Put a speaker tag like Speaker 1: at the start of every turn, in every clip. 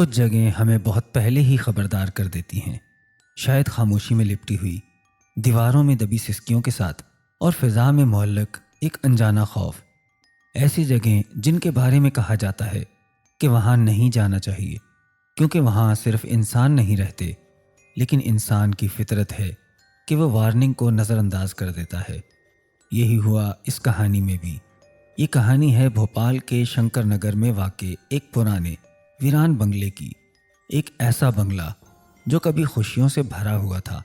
Speaker 1: کچھ جگہیں ہمیں بہت پہلے ہی خبردار کر دیتی ہیں، شاید خاموشی میں لپٹی ہوئی، دیواروں میں دبی سسکیوں کے ساتھ، اور فضا میں معلق ایک انجانا خوف۔ ایسی جگہیں جن کے بارے میں کہا جاتا ہے کہ وہاں نہیں جانا چاہیے، کیونکہ وہاں صرف انسان نہیں رہتے، لیکن انسان کی فطرت ہے کہ وہ وارننگ کو نظر انداز کر دیتا ہے۔ یہی ہوا اس کہانی میں بھی۔ یہ کہانی ہے بھوپال کے شنکر نگر میں واقع ایک پرانے ویران بنگلے کی۔ ایک ایسا بنگلہ جو کبھی خوشیوں سے بھرا ہوا تھا،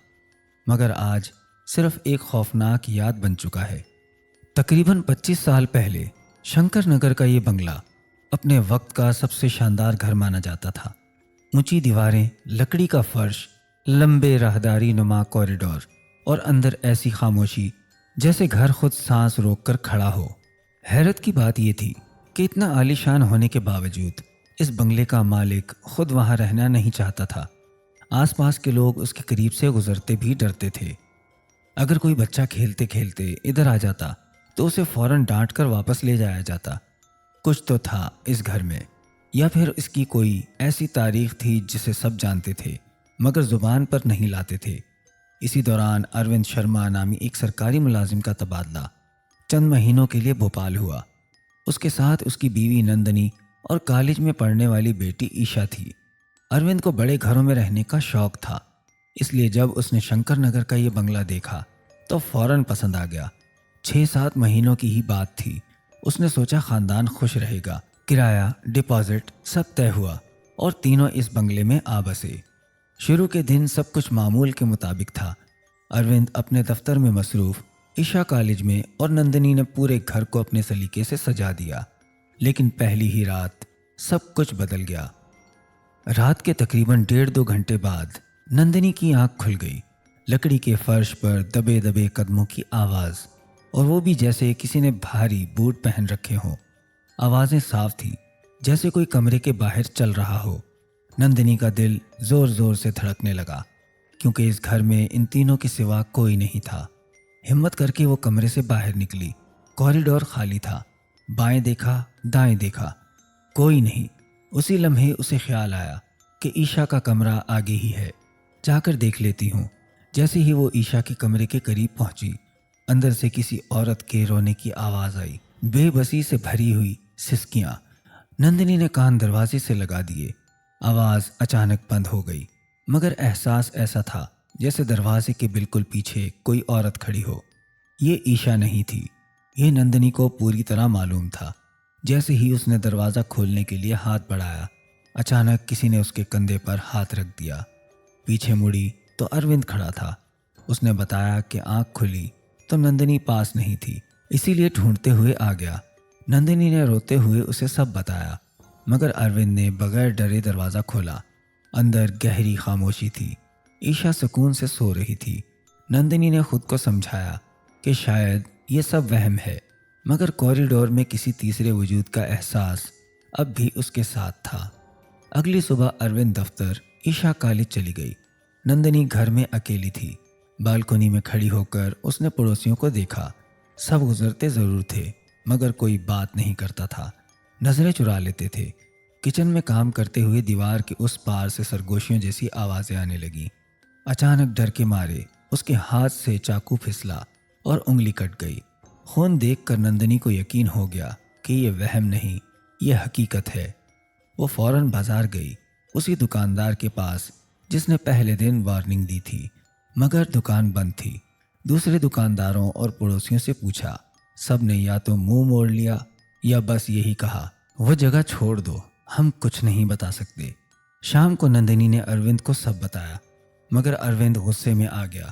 Speaker 1: مگر آج صرف ایک خوفناک یاد بن چکا ہے۔ تقریباً 25 سال پہلے شنکر نگر کا یہ بنگلہ اپنے وقت کا سب سے شاندار گھر مانا جاتا تھا۔ اونچی دیواریں، لکڑی کا فرش، لمبے راہداری نما کوریڈور، اور اندر ایسی خاموشی جیسے گھر خود سانس روک کر کھڑا ہو۔ حیرت کی بات یہ تھی کہ اتنا عالیشان ہونے کے باوجود اس بنگلے کا مالک خود وہاں رہنا نہیں چاہتا تھا۔ آس پاس کے لوگ اس کے قریب سے گزرتے بھی ڈرتے تھے۔ اگر کوئی بچہ کھیلتے کھیلتے ادھر آ جاتا تو اسے فوراً ڈانٹ کر واپس لے جایا جاتا۔ کچھ تو تھا اس گھر میں، یا پھر اس کی کوئی ایسی تاریخ تھی جسے سب جانتے تھے مگر زبان پر نہیں لاتے تھے۔ اسی دوران اروند شرما نامی ایک سرکاری ملازم کا تبادلہ چند مہینوں کے لیے بھوپال ہوا۔ اس کے ساتھ اس کی بیوی نندنی اور کالج میں پڑھنے والی بیٹی ایشا تھی۔ اروند کو بڑے گھروں میں رہنے کا شوق تھا، اس لیے جب اس نے شنکر نگر کا یہ بنگلہ دیکھا تو فوراً پسند آ گیا۔ 6-7 مہینوں کی ہی بات تھی، اس نے سوچا خاندان خوش رہے گا۔ کرایہ، ڈپازٹ سب طے ہوا اور تینوں اس بنگلے میں آ بسے۔ شروع کے دن سب کچھ معمول کے مطابق تھا۔ اروند اپنے دفتر میں مصروف، ایشا کالج میں، اور نندنی نے پورے گھر کو اپنے سلیقے سے سجا دیا۔ لیکن پہلی ہی رات سب کچھ بدل گیا۔ رات کے تقریباً 1.5-2 گھنٹے بعد نندنی کی آنکھ کھل گئی۔ لکڑی کے فرش پر دبے دبے قدموں کی آواز، اور وہ بھی جیسے کسی نے بھاری بوٹ پہن رکھے ہوں۔ آوازیں صاف تھی، جیسے کوئی کمرے کے باہر چل رہا ہو۔ نندنی کا دل زور زور سے دھڑکنے لگا، کیونکہ اس گھر میں ان تینوں کے سوا کوئی نہیں تھا۔ ہمت کر کے وہ کمرے سے باہر نکلی۔ کوریڈور خالی تھا۔ بائیں دیکھا، دائیں دیکھا، کوئی نہیں۔ اسی لمحے اسے خیال آیا کہ ایشا کا کمرہ آگے ہی ہے، جا کر دیکھ لیتی ہوں۔ جیسے ہی وہ ایشا کے کمرے کے قریب پہنچی، اندر سے کسی عورت کے رونے کی آواز آئی، بے بسی سے بھری ہوئی سسکیاں۔ نندنی نے کان دروازے سے لگا دیے۔ آواز اچانک بند ہو گئی، مگر احساس ایسا تھا جیسے دروازے کے بالکل پیچھے کوئی عورت کھڑی ہو۔ یہ ایشا نہیں تھی، یہ نندنی کو پوری طرح معلوم تھا۔ جیسے ہی اس نے دروازہ کھولنے کے لیے ہاتھ بڑھایا، اچانک کسی نے اس کے کندھے پر ہاتھ رکھ دیا۔ پیچھے مڑی تو اروند کھڑا تھا۔ اس نے بتایا کہ آنکھ کھلی تو نندنی پاس نہیں تھی، اسی لیے ڈھونڈتے ہوئے آ گیا۔ نندنی نے روتے ہوئے اسے سب بتایا، مگر اروند نے بغیر ڈرے دروازہ کھولا۔ اندر گہری خاموشی تھی۔ ایشا سکون سے سو رہی تھی۔ نندنی نے خود کو سمجھایا کہ شاید یہ سب وہم ہے، مگر کوریڈور میں کسی تیسرے وجود کا احساس اب بھی اس کے ساتھ تھا۔ اگلی صبح اروند دفتر، ایشا کالج چلی گئی۔ نندنی گھر میں اکیلی تھی۔ بالکونی میں کھڑی ہو کر اس نے پڑوسیوں کو دیکھا۔ سب گزرتے ضرور تھے، مگر کوئی بات نہیں کرتا تھا، نظریں چرا لیتے تھے۔ کچن میں کام کرتے ہوئے دیوار کے اس پار سے سرگوشیوں جیسی آوازیں آنے لگیں۔ اچانک ڈر کے مارے اس کے ہاتھ سے چاقو پھسلا اور انگلی کٹ گئی۔ خون دیکھ کر نندنی کو یقین ہو گیا کہ یہ وہم نہیں، یہ حقیقت ہے۔ وہ فوراً بازار گئی، اسی دکاندار کے پاس جس نے پہلے دن وارننگ دی تھی، مگر دکان بند تھی۔ دوسرے دکانداروں اور پڑوسیوں سے پوچھا، سب نے یا تو منہ موڑ لیا یا بس یہی کہا، وہ جگہ چھوڑ دو، ہم کچھ نہیں بتا سکتے۔ شام کو نندنی نے اروند کو سب بتایا، مگر اروند غصے میں آ گیا۔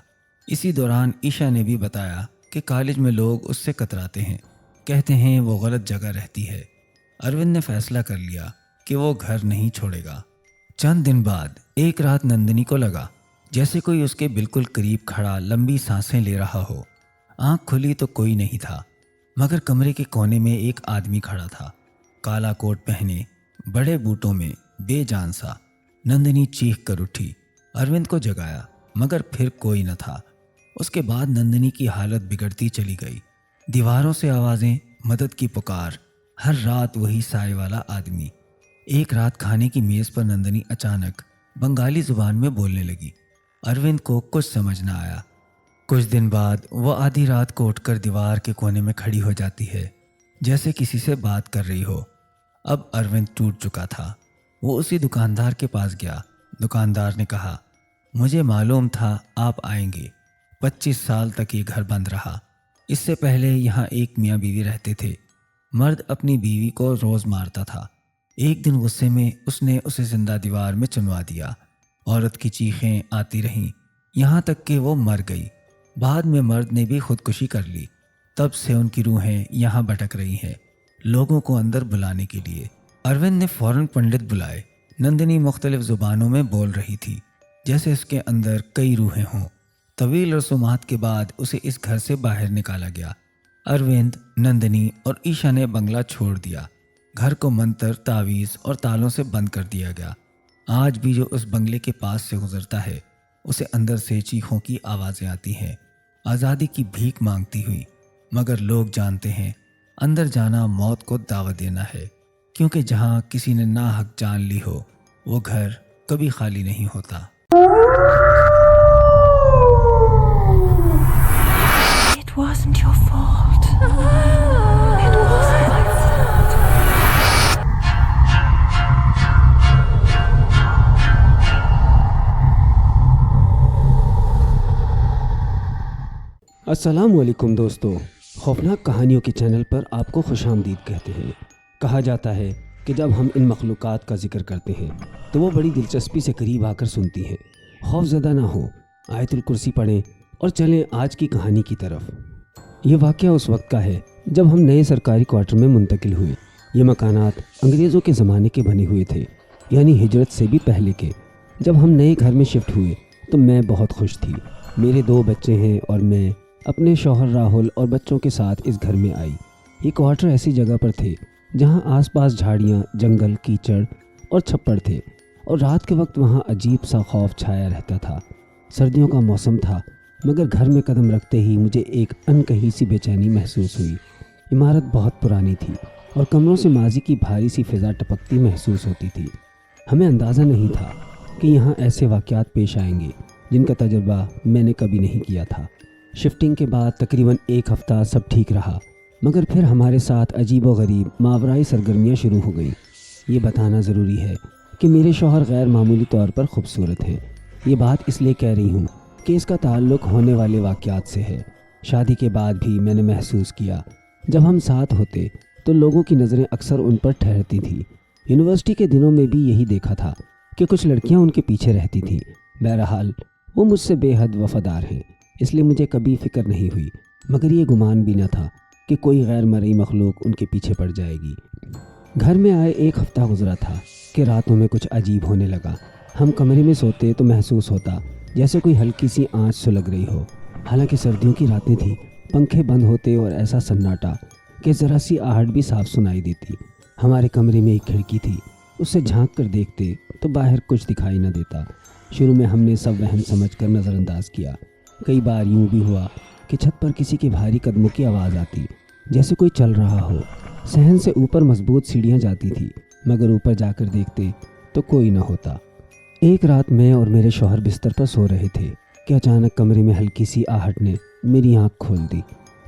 Speaker 1: اسی دوران ایشا نے بھی بتایا کہ کالج میں لوگ اس سے کتراتے ہیں، کہتے ہیں وہ غلط جگہ رہتی ہے۔ اروند نے فیصلہ کر لیا کہ وہ گھر نہیں چھوڑے گا۔ چند دن بعد ایک رات نندنی کو لگا جیسے کوئی اس کے بالکل قریب کھڑا لمبی سانسیں لے رہا ہو۔ آنکھ کھلی تو کوئی نہیں تھا، مگر کمرے کے کونے میں ایک آدمی کھڑا تھا، کالا کوٹ پہنے، بڑے بوٹوں میں، بے جان سا۔ نندنی چیخ کر اٹھی، اروند کو جگایا، مگر پھر کوئی نہ تھا۔ اس کے بعد نندنی کی حالت بگڑتی چلی گئی۔ دیواروں سے آوازیں، مدد کی پکار، ہر رات وہی سائے والا آدمی۔ ایک رات کھانے کی میز پر نندنی اچانک بنگالی زبان میں بولنے لگی۔ اروند کو کچھ سمجھ نہ آیا۔ کچھ دن بعد وہ آدھی رات کو اٹھ کر دیوار کے کونے میں کھڑی ہو جاتی ہے، جیسے کسی سے بات کر رہی ہو۔ اب اروند ٹوٹ چکا تھا۔ وہ اسی دکاندار کے پاس گیا۔ دکاندار نے کہا، مجھے معلوم تھا آپ آئیں گے۔ 25 سال تک یہ گھر بند رہا۔ اس سے پہلے یہاں ایک میاں بیوی رہتے تھے۔ مرد اپنی بیوی کو روز مارتا تھا۔ ایک دن غصے میں اس نے اسے زندہ دیوار میں چنوا دیا۔ عورت کی چیخیں آتی رہیں یہاں تک کہ وہ مر گئی۔ بعد میں مرد نے بھی خودکشی کر لی۔ تب سے ان کی روحیں یہاں بھٹک رہی ہیں، لوگوں کو اندر بلانے کے لیے۔ اروند نے فوراً پنڈت بلائے۔ نندنی مختلف زبانوں میں بول رہی تھی، جیسے اس کے اندر کئی روحیں ہوں۔ طویل رسومات کے بعد اسے اس گھر سے باہر نکالا گیا۔ اروند، نندنی اور ایشا نے بنگلہ چھوڑ دیا۔ گھر کو منتر، تعویذ اور تالوں سے بند کر دیا گیا۔ آج بھی جو اس بنگلے کے پاس سے گزرتا ہے، اسے اندر سے چیخوں کی آوازیں آتی ہیں، آزادی کی بھیک مانگتی ہوئی۔ مگر لوگ جانتے ہیں اندر جانا موت کو دعوت دینا ہے، کیونکہ جہاں کسی نے ناحق جان لی ہو وہ گھر کبھی خالی نہیں ہوتا۔
Speaker 2: It wasn't your fault. It wasn't my fault.
Speaker 3: السلام علیکم دوستو، خوفناک کہانیوں کے چینل پر آپ کو خوش آمدید کہتے ہیں۔ کہا جاتا ہے کہ جب ہم ان مخلوقات کا ذکر کرتے ہیں تو وہ بڑی دلچسپی سے قریب آ کر سنتی ہیں۔ خوف زدہ نہ ہو، آیت الکرسی پڑھیں اور چلیں آج کی کہانی کی طرف۔ یہ واقعہ اس وقت کا ہے جب ہم نئے سرکاری کوارٹر میں منتقل ہوئے۔ یہ مکانات انگریزوں کے زمانے کے بنے ہوئے تھے، یعنی ہجرت سے بھی پہلے کے۔ جب ہم نئے گھر میں شفٹ ہوئے تو میں بہت خوش تھی۔ میرے 2 بچے ہیں اور میں اپنے شوہر راہل اور بچوں کے ساتھ اس گھر میں آئی۔ یہ کوارٹر ایسی جگہ پر تھے جہاں آس پاس جھاڑیاں، جنگل، کیچڑ اور چھپڑ تھے، اور رات کے وقت وہاں عجیب سا خوف چھایا رہتا تھا۔ سردیوں کا موسم تھا، مگر گھر میں قدم رکھتے ہی مجھے ایک انکہی سی بے چینی محسوس ہوئی۔ عمارت بہت پرانی تھی اور کمروں سے ماضی کی بھاری سی فضا ٹپکتی محسوس ہوتی تھی۔ ہمیں اندازہ نہیں تھا کہ یہاں ایسے واقعات پیش آئیں گے جن کا تجربہ میں نے کبھی نہیں کیا تھا۔ شفٹنگ کے بعد تقریباً 1 ہفتہ سب ٹھیک رہا، مگر پھر ہمارے ساتھ عجیب و غریب ماورائی سرگرمیاں شروع ہو گئیں۔ یہ بتانا ضروری ہے کہ میرے شوہر غیر معمولی طور پر خوبصورت ہیں۔ یہ بات اس لیے کہہ رہی ہوں کہ اس کا تعلق ہونے والے واقعات سے ہے۔ شادی کے بعد بھی میں نے محسوس کیا جب ہم ساتھ ہوتے تو لوگوں کی نظریں اکثر ان پر ٹھہرتی تھیں۔ یونیورسٹی کے دنوں میں بھی یہی دیکھا تھا کہ کچھ لڑکیاں ان کے پیچھے رہتی تھیں۔ بہرحال وہ مجھ سے بے حد وفادار ہیں، اس لیے مجھے کبھی فکر نہیں ہوئی، مگر یہ گمان بھی نہ تھا کہ کوئی غیر مرئی مخلوق ان کے پیچھے پڑ جائے گی۔ گھر میں آئے 1 ہفتہ گزرا تھا کہ راتوں میں کچھ عجیب ہونے لگا۔ ہم کمرے میں سوتے تو محسوس ہوتا جیسے کوئی ہلکی سی آنچ سلگ رہی ہو۔ حالانکہ سردیوں کی راتیں تھیں، پنکھے بند ہوتے اور ایسا سناٹا کہ ذرا سی آہٹ بھی صاف سنائی دیتی۔ ہمارے کمرے میں ایک کھڑکی تھی، اس سے جھانک کر دیکھتے تو باہر کچھ دکھائی نہ دیتا۔ شروع میں ہم نے سب وہم سمجھ کر نظر انداز کیا۔ کئی بار یوں بھی ہوا کہ چھت پر کسی کے بھاری قدموں کی آواز آتی، جیسے کوئی چل رہا ہو۔ صحن سے اوپر مضبوط سیڑھیاں جاتی تھی، مگر اوپر جا کر دیکھتے تو کوئی نہ ہوتا۔ ایک رات میں اور میرے شوہر بستر پر سو رہے تھے کہ اچانک کمرے میں ہلکی سی آہٹ نے میری آنکھ کھول دی۔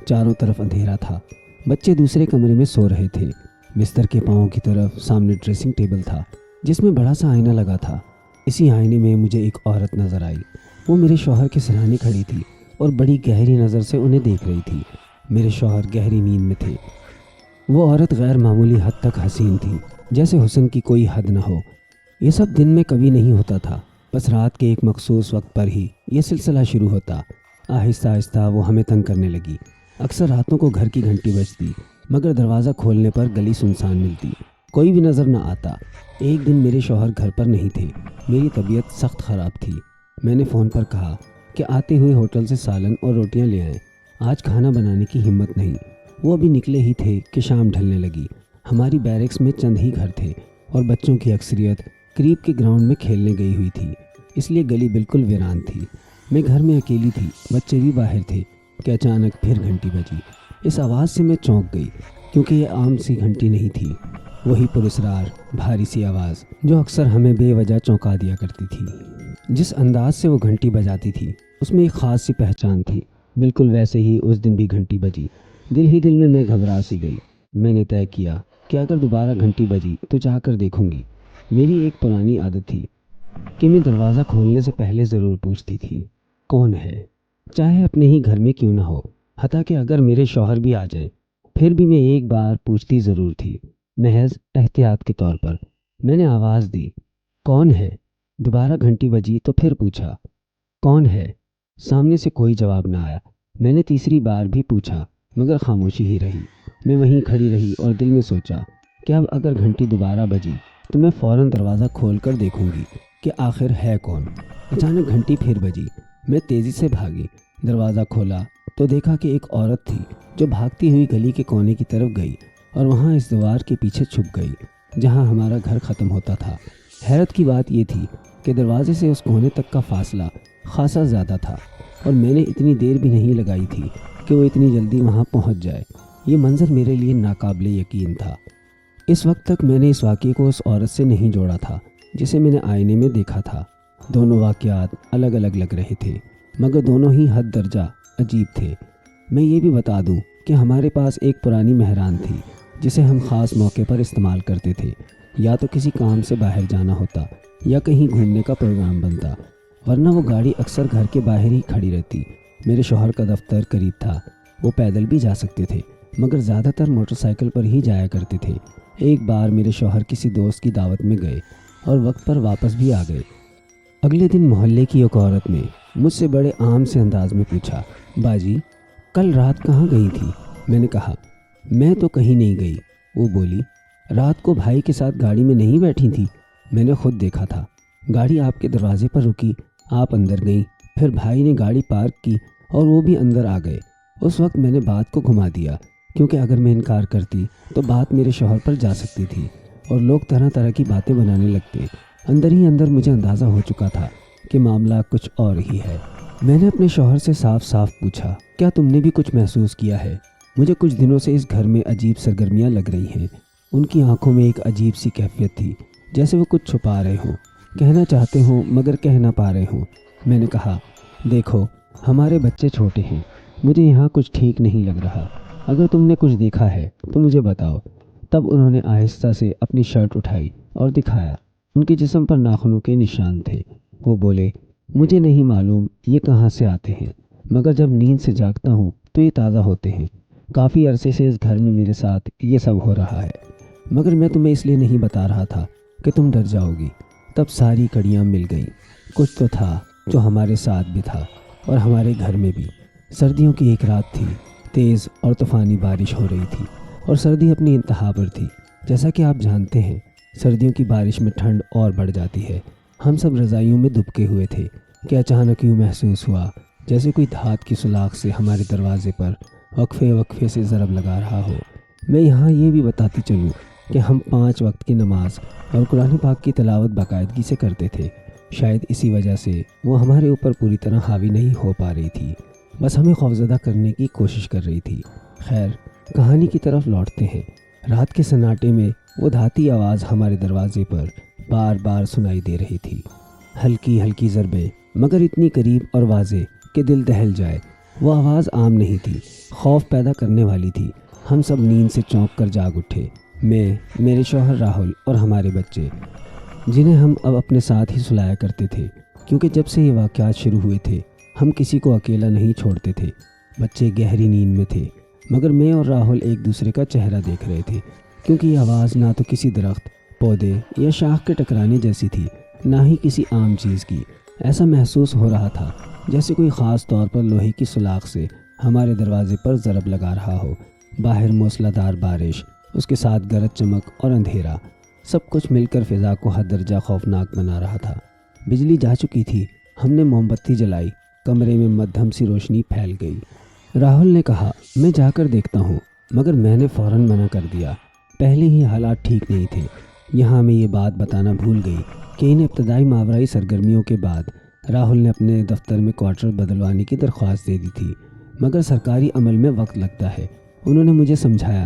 Speaker 3: چاروں طرف اندھیرا تھا، بچے دوسرے کمرے میں سو رہے تھے۔ بستر کے پاؤں کی طرف سامنے ڈریسنگ ٹیبل تھا جس میں بڑا سا آئینہ لگا تھا۔ اسی آئینے میں مجھے ایک عورت نظر آئی۔ وہ میرے شوہر کے سرہانے کھڑی تھی اور بڑی گہری نظر سے انہیں دیکھ رہی تھی۔ میرے شوہر گہری نیند میں تھے۔ وہ عورت غیر معمولی حد تک حسین تھی، جیسے حسن کی کوئی حد نہ ہو۔ یہ سب دن میں کبھی نہیں ہوتا تھا، بس رات کے ایک مخصوص وقت پر ہی یہ سلسلہ شروع ہوتا۔ آہستہ آہستہ وہ ہمیں تنگ کرنے لگی۔ اکثر راتوں کو گھر کی گھنٹی بجتی، مگر دروازہ کھولنے پر گلی سنسان ملتی، کوئی بھی نظر نہ آتا۔ ایک دن میرے شوہر گھر پر نہیں تھے، میری طبیعت سخت خراب تھی۔ میں نے فون پر کہا کہ آتے ہوئے ہوٹل سے سالن اور روٹیاں لے آئیں، آج کھانا بنانے کی ہمت نہیں۔ وہ ابھی نکلے ہی تھے کہ شام ڈھلنے لگی۔ ہماری بیرکس میں چند ہی گھر تھے اور بچوں کی اکثریت قریب کے گراؤنڈ میں کھیلنے گئی ہوئی تھی، اس لیے گلی بالکل ویران تھی۔ میں گھر میں اکیلی تھی، بچے بھی باہر تھے کہ اچانک پھر گھنٹی بجی۔ اس آواز سے میں چونک گئی کیونکہ یہ عام سی گھنٹی نہیں تھی۔ وہی پراسرار بھاری سی آواز جو اکثر ہمیں بے وجہ چونکا دیا کرتی تھی۔ جس انداز سے وہ گھنٹی بجاتی تھی اس میں ایک خاص سی پہچان تھی۔ بالکل ویسے ہی اس دن بھی گھنٹی بجی۔ دل ہی دل میں گھبرا سی گئی۔ میں نے طے کیا کہ اگر دوبارہ گھنٹی بجی تو جا کر دیکھوں گی۔ میری ایک پرانی عادت تھی کہ میں دروازہ کھولنے سے پہلے ضرور پوچھتی تھی کون ہے، چاہے اپنے ہی گھر میں کیوں نہ ہو، حتیٰ کہ اگر میرے شوہر بھی آ جائیں پھر بھی میں ایک بار پوچھتی ضرور تھی، محض احتیاط کے طور پر۔ میں نے آواز دی، کون ہے؟ دوبارہ گھنٹی بجی تو پھر پوچھا، کون ہے؟ سامنے سے کوئی جواب نہ آیا۔ میں نے تیسری بار بھی پوچھا مگر خاموشی ہی رہی۔ میں وہیں کھڑی رہی اور دل میں سوچا کہ اب اگر گھنٹی دوبارہ بجی تو میں فوراً دروازہ کھول کر دیکھوں گی کہ آخر ہے کون۔ اچانک گھنٹی پھر بجی۔ میں تیزی سے بھاگی، دروازہ کھولا تو دیکھا کہ ایک عورت تھی جو بھاگتی ہوئی گلی کے کونے کی طرف گئی اور وہاں اس دیوار کے پیچھے چھپ گئی جہاں ہمارا گھر ختم ہوتا تھا۔ حیرت کی بات یہ تھی کہ دروازے سے اس کونے تک کا فاصلہ خاصا زیادہ تھا اور میں نے اتنی دیر بھی نہیں لگائی تھی کہ وہ اتنی جلدی وہاں پہنچ جائے۔ یہ منظر میرے لیے ناقابل یقین تھا۔ اس وقت تک میں نے اس واقعے کو اس عورت سے نہیں جوڑا تھا جسے میں نے آئینے میں دیکھا تھا۔ دونوں واقعات الگ الگ لگ رہے تھے مگر دونوں ہی حد درجہ عجیب تھے۔ میں یہ بھی بتا دوں کہ ہمارے پاس ایک پرانی مہران تھی جسے ہم خاص موقع پر استعمال کرتے تھے، یا تو کسی کام سے باہر جانا ہوتا یا کہیں گھومنے کا پروگرام بنتا، ورنہ وہ گاڑی اکثر گھر کے باہر ہی کھڑی رہتی۔ میرے شوہر کا دفتر قریب تھا، وہ پیدل بھی جا سکتے تھے مگر زیادہ تر موٹر سائیکل پر ہی جایا کرتے تھے۔ ایک بار میرے شوہر کسی دوست کی دعوت میں گئے اور وقت پر واپس بھی آ گئے۔ اگلے دن محلے کی ایک عورت نے مجھ سے بڑے عام سے انداز میں پوچھا، باجی کل رات کہاں گئی تھی؟ میں نے کہا میں تو کہیں نہیں گئی۔ وہ بولی، رات کو بھائی کے ساتھ گاڑی میں نہیں بیٹھی تھی؟ میں نے خود دیکھا تھا، گاڑی آپ کے دروازے پر رکی، آپ اندر گئیں، پھر بھائی نے گاڑی پارک کی اور وہ بھی اندر آ گئے۔ اس وقت میں نے بات کو گھما دیا کیونکہ اگر میں انکار کرتی تو بات میرے شوہر پر جا سکتی تھی اور لوگ طرح طرح کی باتیں بنانے لگتے۔ اندر ہی اندر مجھے اندازہ ہو چکا تھا کہ معاملہ کچھ اور ہی ہے۔ میں نے اپنے شوہر سے صاف صاف پوچھا، کیا تم نے بھی کچھ محسوس کیا ہے؟ مجھے کچھ دنوں سے اس گھر میں عجیب سرگرمیاں لگ رہی ہیں۔ ان کی آنکھوں میں ایک عجیب سی کیفیت تھی، جیسے وہ کچھ چھپا رہے ہوں، کہنا چاہتے ہوں مگر کہہ نہ پا رہے ہوں۔ میں نے کہا، دیکھو ہمارے بچے چھوٹے ہیں، مجھے یہاں کچھ ٹھیک نہیں لگ رہا، اگر تم نے کچھ دیکھا ہے تو مجھے بتاؤ۔ تب انہوں نے آہستہ سے اپنی شرٹ اٹھائی اور دکھایا۔ ان کے جسم پر ناخنوں کے نشان تھے۔ وہ بولے، مجھے نہیں معلوم یہ کہاں سے آتے ہیں مگر جب نیند سے جاگتا ہوں تو یہ تازہ ہوتے ہیں۔ کافی عرصے سے اس گھر میں میرے ساتھ یہ سب ہو رہا ہے مگر میں تمہیں اس لیے نہیں بتا رہا تھا کہ تم ڈر جاؤ گی۔ تب ساری کڑیاں مل گئیں۔ کچھ تو تھا جو ہمارے ساتھ بھی تھا اور ہمارے گھر میں بھی۔ سردیوں کی ایک رات تھی، تیز اور طوفانی بارش ہو رہی تھی اور سردی اپنی انتہا پر تھی۔ جیسا کہ آپ جانتے ہیں سردیوں کی بارش میں ٹھنڈ اور بڑھ جاتی ہے۔ ہم سب رضائیوں میں دبکے ہوئے تھے کہ اچانک یوں محسوس ہوا جیسے کوئی دھات کی سلاخ سے ہمارے دروازے پر وقفے وقفے سے ضرب لگا رہا ہو۔ میں یہاں یہ بھی بتاتی چلوں کہ ہم 5 وقت کی نماز اور قرآن پاک کی تلاوت باقاعدگی سے کرتے تھے۔ شاید اسی وجہ سے وہ ہمارے اوپر پوری طرح حاوی نہیں ہو پا رہی تھی، بس ہمیں خوفزدہ کرنے کی کوشش کر رہی تھی۔ خیر، کہانی کی طرف لوٹتے ہیں۔ رات کے سناٹے میں وہ دھاتی آواز ہمارے دروازے پر بار بار سنائی دے رہی تھی، ہلکی ہلکی ضربیں مگر اتنی قریب اور واضح کہ دل دہل جائے۔ وہ آواز عام نہیں تھی، خوف پیدا کرنے والی تھی۔ ہم سب نیند سے چونک کر جاگ اٹھے، میں، میرے شوہر راہل اور ہمارے بچے، جنہیں ہم اب اپنے ساتھ ہی سلایا کرتے تھے کیونکہ جب سے یہ واقعات شروع ہوئے تھے ہم کسی کو اکیلا نہیں چھوڑتے تھے۔ بچے گہری نیند میں تھے مگر میں اور راہل ایک دوسرے کا چہرہ دیکھ رہے تھے کیونکہ یہ آواز نہ تو کسی درخت، پودے یا شاخ کے ٹکرانے جیسی تھی، نہ ہی کسی عام چیز کی۔ ایسا محسوس ہو رہا تھا جیسے کوئی خاص طور پر لوہے کی سلاخ سے ہمارے دروازے پر ضرب لگا رہا ہو۔ باہر موسلادھار بارش، اس کے ساتھ گرج چمک اور اندھیرا، سب کچھ مل کر فضا کو حد درجہ خوفناک بنا رہا تھا۔ بجلی جا چکی تھی، ہم نے موم بتی جلائی، کمرے میں مدھم سی روشنی پھیل گئی۔ راہل نے کہا، میں جا کر دیکھتا ہوں، مگر میں نے فوراً منع کر دیا۔ پہلے ہی حالات ٹھیک نہیں تھے۔ یہاں میں یہ بات بتانا بھول گئی کہ ان ابتدائی ماورائی سرگرمیوں کے بعد راہل نے اپنے دفتر میں کوارٹر بدلوانے کی درخواست دے دی تھی مگر سرکاری عمل میں وقت لگتا ہے۔ انہوں نے مجھے سمجھایا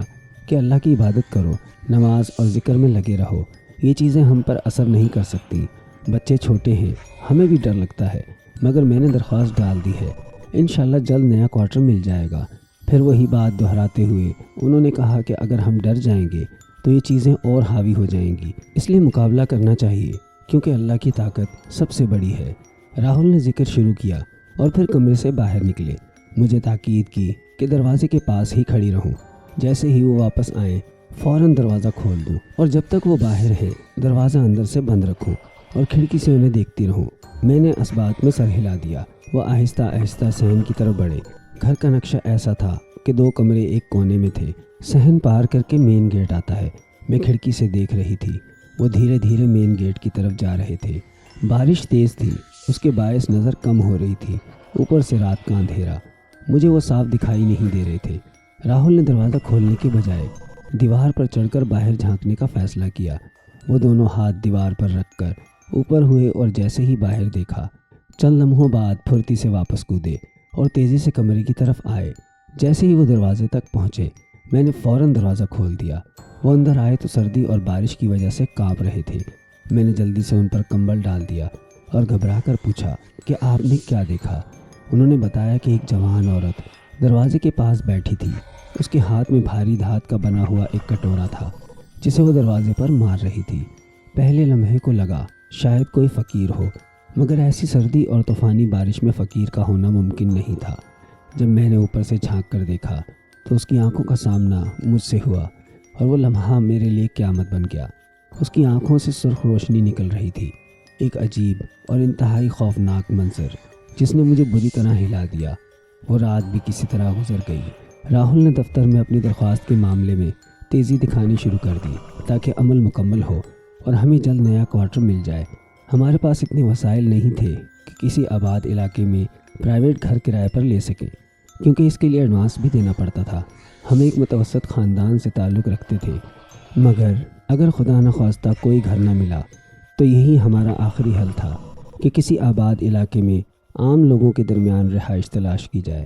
Speaker 3: کہ اللہ کی عبادت کرو، نماز اور ذکر میں لگے رہو۔ یہ چیزیں ہم پر اثر نہیں کر سکتی، بچے چھوٹے ہیں، ہمیں بھی ڈر لگتا ہے، مگر میں نے درخواست ڈال دی ہے، انشاءاللہ جلد نیا کوارٹر مل جائے گا۔ پھر وہی بات دہراتے ہوئے انہوں نے کہا کہ اگر ہم ڈر جائیں گے تو یہ چیزیں اور حاوی ہو جائیں گی، اس لیے مقابلہ کرنا چاہیے کیونکہ اللہ کی طاقت سب سے بڑی ہے۔ راہل نے ذکر شروع کیا اور پھر کمرے سے باہر نکلے۔ مجھے تاکید کی کہ دروازے کے پاس ہی کھڑی رہوں، جیسے ہی وہ واپس آئیں فوراً دروازہ کھول دوں اور جب تک وہ باہر ہیں دروازہ اندر سے بند رکھوں اور کھڑکی سے انہیں دیکھتی رہوں۔ میں نے اس بات میں سر ہلا دیا۔ وہ آہستہ آہستہ صحن کی طرف بڑھے۔ گھر کا نقشہ ایسا تھا کہ 2 کمرے ایک کونے میں تھے۔ صحن پار کر کے مین گیٹ آتا ہے۔ میں کھڑکی سے دیکھ رہی تھی، وہ دھیرے دھیرے مین گیٹ کی طرف جا رہے تھے۔ بارش تیز تھی، اس کے باعث نظر کم ہو رہی تھی، اوپر سے رات کا اندھیرا، مجھے وہ صاف دکھائی نہیں دے رہے تھے۔ راہل نے دروازہ کھولنے کے بجائے دیوار پر چڑھ کر باہر جھانکنے کا فیصلہ کیا۔ وہ دونوں ہاتھ دیوار پر رکھ کر اوپر ہوئے اور جیسے ہی باہر دیکھا، چند لمحوں بعد پھرتی سے واپس کودے اور تیزی سے کمرے کی طرف آئے۔ جیسے ہی وہ دروازے تک پہنچے میں نے فوراً دروازہ کھول دیا۔ وہ اندر آئے تو سردی اور بارش کی وجہ سے کانپ رہے تھے۔ میں نے جلدی سے ان پر کمبل ڈال دیا اور گھبرا کر پوچھا کہ آپ نے کیا دیکھا؟ انہوں نے بتایا کہ ایک جوان عورت دروازے کے پاس بیٹھی تھی۔ اس کے ہاتھ میں بھاری دھات کا بنا ہوا ایک کٹورا تھا جسے وہ دروازے پر مار رہی تھی۔ پہلے لمحے کو لگا شاید کوئی فقیر ہو، مگر ایسی سردی اور طوفانی بارش میں فقیر کا ہونا ممکن نہیں تھا۔ جب میں نے اوپر سے جھانک کر دیکھا تو اس کی آنکھوں کا سامنا مجھ سے ہوا اور وہ لمحہ میرے لیے قیامت بن گیا۔ اس کی آنکھوں سے سرخ روشنی نکل رہی تھی، ایک عجیب اور انتہائی خوفناک منظر جس نے مجھے بری طرح ہلا دیا۔ وہ رات بھی کسی طرح گزر گئی۔ راہل نے دفتر میں اپنی درخواست کے معاملے میں تیزی دکھانی شروع کر دی تاکہ عمل مکمل ہو اور ہمیں جلد نیا کوارٹر مل جائے۔ ہمارے پاس اتنے وسائل نہیں تھے کہ کسی آباد علاقے میں پرائیویٹ گھر کرائے پر لے سکیں، کیونکہ اس کے لیے ایڈوانس بھی دینا پڑتا تھا۔ ہم ایک متوسط خاندان سے تعلق رکھتے تھے، مگر اگر خدا نخواستہ کوئی گھر نہ ملا تو یہی ہمارا آخری حل تھا کہ کسی آباد علاقے میں عام لوگوں کے درمیان رہائش تلاش کی جائے۔